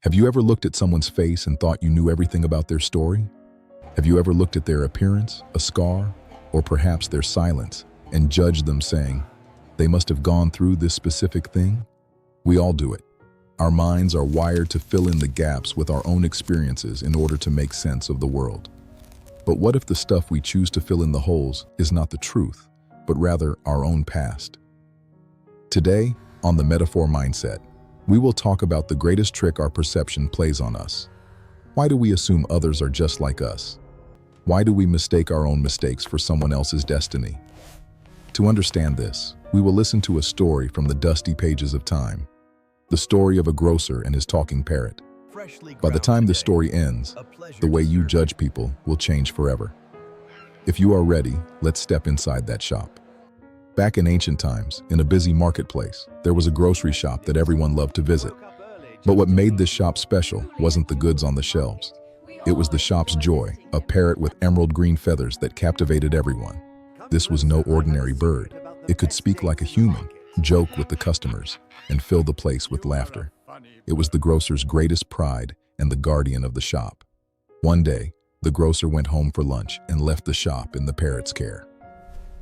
Have you ever looked at someone's face and thought you knew everything about their story? Have you ever looked at their appearance, a scar, or perhaps their silence, and judged them saying, they must have gone through this specific thing? We all do it. Our minds are wired to fill in the gaps with our own experiences in order to make sense of the world. But what if the stuff we choose to fill in the holes is not the truth, but rather our own past? Today, on the Metaphor Mindset, we will talk about the greatest trick our perception plays on us. Why do we assume others are just like us? Why do we mistake our own mistakes for someone else's destiny? To understand this, we will listen to a story from the dusty pages of time. The story of a grocer and his talking parrot. By the time the story ends, the way you judge people will change forever. If you are ready, let's step inside that shop. Back in ancient times, in a busy marketplace, there was a grocery shop that everyone loved to visit. But what made this shop special wasn't the goods on the shelves. It was the shop's joy, a parrot with emerald green feathers that captivated everyone. This was no ordinary bird. It could speak like a human, joke with the customers, and fill the place with laughter. It was the grocer's greatest pride and the guardian of the shop. One day, the grocer went home for lunch and left the shop in the parrot's care.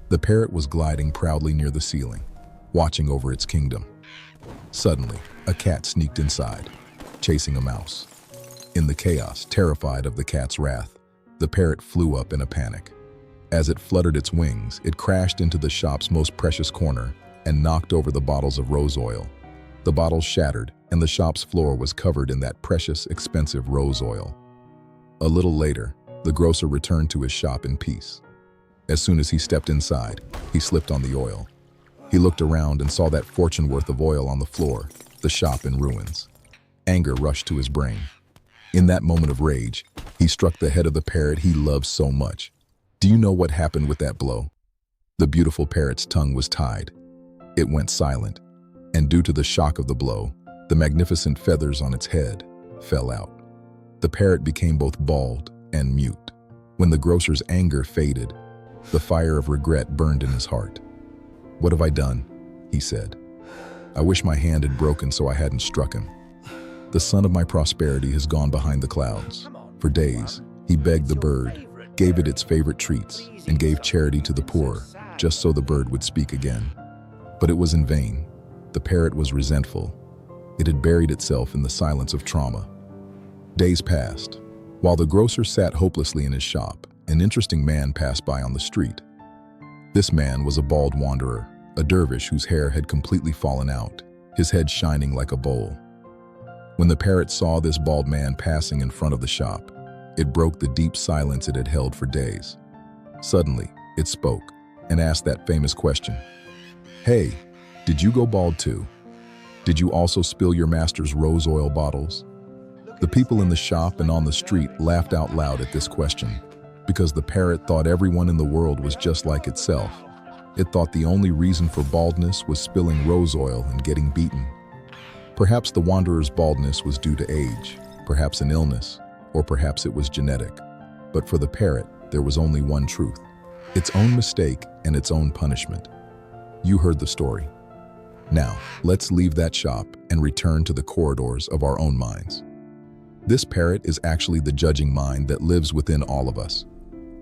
The parrot was gliding proudly near the ceiling, watching over its kingdom. Suddenly, a cat sneaked inside, chasing a mouse. In the chaos, terrified of the cat's wrath, the parrot flew up in a panic. As it fluttered its wings, it crashed into the shop's most precious corner and knocked over the bottles of rose oil. The bottles shattered, and the shop's floor was covered in that precious, expensive rose oil. A little later, the grocer returned to his shop in peace. As soon as he stepped inside, he slipped on the oil. He looked around and saw that fortune worth of oil on the floor, the shop in ruins. Anger rushed to his brain. In that moment of rage, he struck the head of the parrot he loved so much. Do you know what happened with that blow? The beautiful parrot's tongue was tied. It went silent, and due to the shock of the blow, the magnificent feathers on its head fell out. The parrot became both bald and mute. When the grocer's anger faded, the fire of regret burned in his heart. "What have I done?" he said. "I wish my hand had broken so I hadn't struck him. The sun of my prosperity has gone behind the clouds." For days, he begged the bird, gave it its favorite treats, and gave charity to the poor, just so the bird would speak again. But it was in vain. The parrot was resentful. It had buried itself in the silence of trauma. Days passed. While the grocer sat hopelessly in his shop, an interesting man passed by on the street. This man was a bald wanderer, a dervish whose hair had completely fallen out, his head shining like a bowl. When the parrot saw this bald man passing in front of the shop, it broke the deep silence it had held for days. Suddenly, it spoke and asked that famous question. "Hey, did you go bald too? Did you also spill your master's rose oil bottles?" The people in the shop and on the street laughed out loud at this question, because the parrot thought everyone in the world was just like itself. It thought the only reason for baldness was spilling rose oil and getting beaten. Perhaps the wanderer's baldness was due to age, perhaps an illness, or perhaps it was genetic. But for the parrot, there was only one truth: its own mistake and its own punishment. You heard the story. Now, let's leave that shop and return to the corridors of our own minds. This parrot is actually the judging mind that lives within all of us.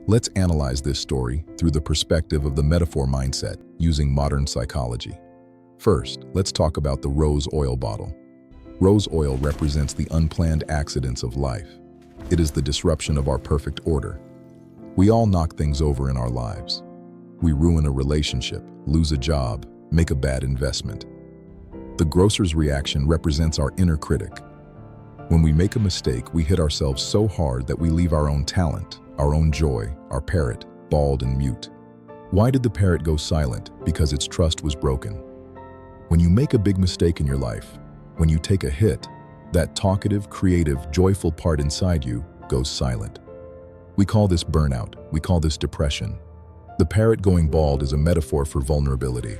Let's analyze this story through the perspective of the metaphor mindset using modern psychology. First, let's talk about the rose oil bottle. Rose oil represents the unplanned accidents of life. It is the disruption of our perfect order. We all knock things over in our lives. We ruin a relationship, lose a job, make a bad investment. The grocer's reaction represents our inner critic. When we make a mistake, we hit ourselves so hard that we leave our own talent, our own joy, our parrot, bald and mute. Why did the parrot go silent? Because its trust was broken. When you make a big mistake in your life, when you take a hit, that talkative, creative, joyful part inside you goes silent. We call this burnout. We call this depression. The parrot going bald is a metaphor for vulnerability.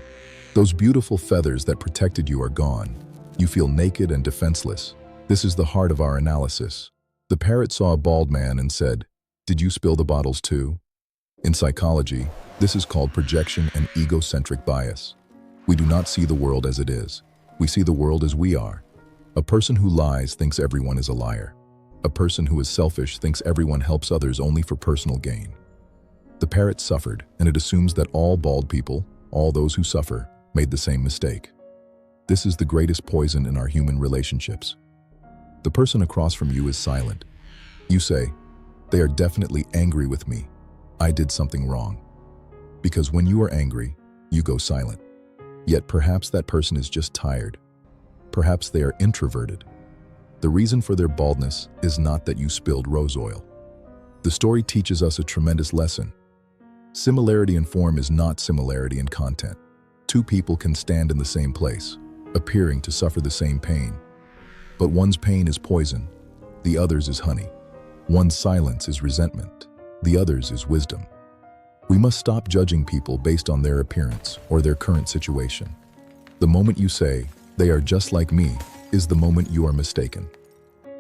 Those beautiful feathers that protected you are gone. You feel naked and defenseless. This is the heart of our analysis. The parrot saw a bald man and said, "Did you spill the bottles too?" In psychology, this is called projection and egocentric bias. We do not see the world as it is. We see the world as we are. A person who lies thinks everyone is a liar. A person who is selfish thinks everyone helps others only for personal gain. The parrot suffered, and it assumes that all bald people, all those who suffer, made the same mistake. This is the greatest poison in our human relationships. The person across from you is silent. You say, "They are definitely angry with me. I did something wrong." Because when you are angry, you go silent. Yet perhaps that person is just tired. Perhaps they are introverted. The reason for their baldness is not that you spilled rose oil. The story teaches us a tremendous lesson. Similarity in form is not similarity in content. Two people can stand in the same place, appearing to suffer the same pain. But one's pain is poison, the other's is honey. One's silence is resentment, the other's is wisdom. We must stop judging people based on their appearance or their current situation. The moment you say, "They are just like me," is the moment you are mistaken.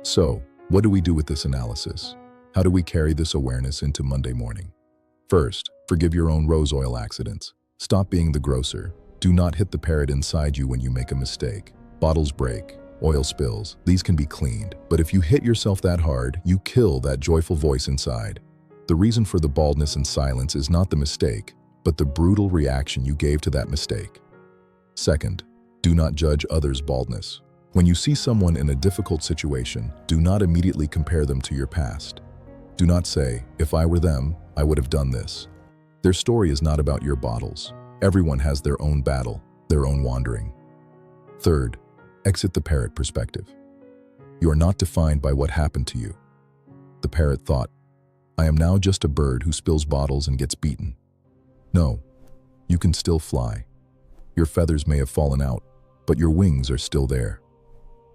So, what do we do with this analysis? How do we carry this awareness into Monday morning? First, forgive your own rose oil accidents. Stop being the grocer. Do not hit the parrot inside you when you make a mistake. Bottles break, oil spills, these can be cleaned. But if you hit yourself that hard, you kill that joyful voice inside. The reason for the baldness and silence is not the mistake, but the brutal reaction you gave to that mistake. Second, do not judge others' baldness. When you see someone in a difficult situation, do not immediately compare them to your past. Do not say, "If I were them, I would have done this." Their story is not about your bottles. Everyone has their own battle, their own wandering. Third, exit the parrot perspective. You are not defined by what happened to you. The parrot thought, "I am now just a bird who spills bottles and gets beaten." No, you can still fly. Your feathers may have fallen out, but your wings are still there.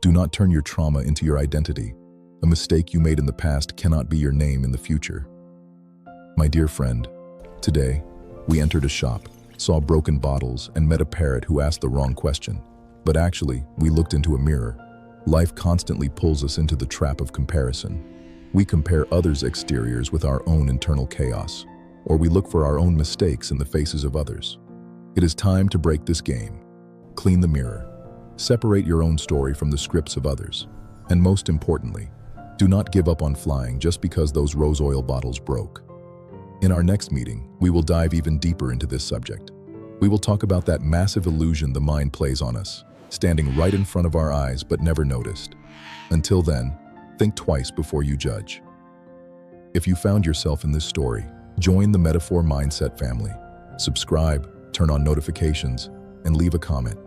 Do not turn your trauma into your identity. A mistake you made in the past cannot be your name in the future. My dear friend, today, we entered a shop, saw broken bottles, and met a parrot who asked the wrong question. But actually, we looked into a mirror. Life constantly pulls us into the trap of comparison. We compare others' exteriors with our own internal chaos, or we look for our own mistakes in the faces of others. It is time to break this game. Clean the mirror. Separate your own story from the scripts of others. And most importantly, do not give up on flying just because those rose oil bottles broke. In our next meeting, we will dive even deeper into this subject. We will talk about that massive illusion the mind plays on us, standing right in front of our eyes but never noticed. Until then, think twice before you judge. If you found yourself in this story, join the Metaphor Mindset family. Subscribe, turn on notifications, and leave a comment.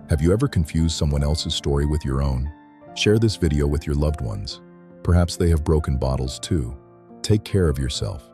Have you ever confused someone else's story with your own? Share this video with your loved ones. Perhaps they have broken bottles too. Take care of yourself.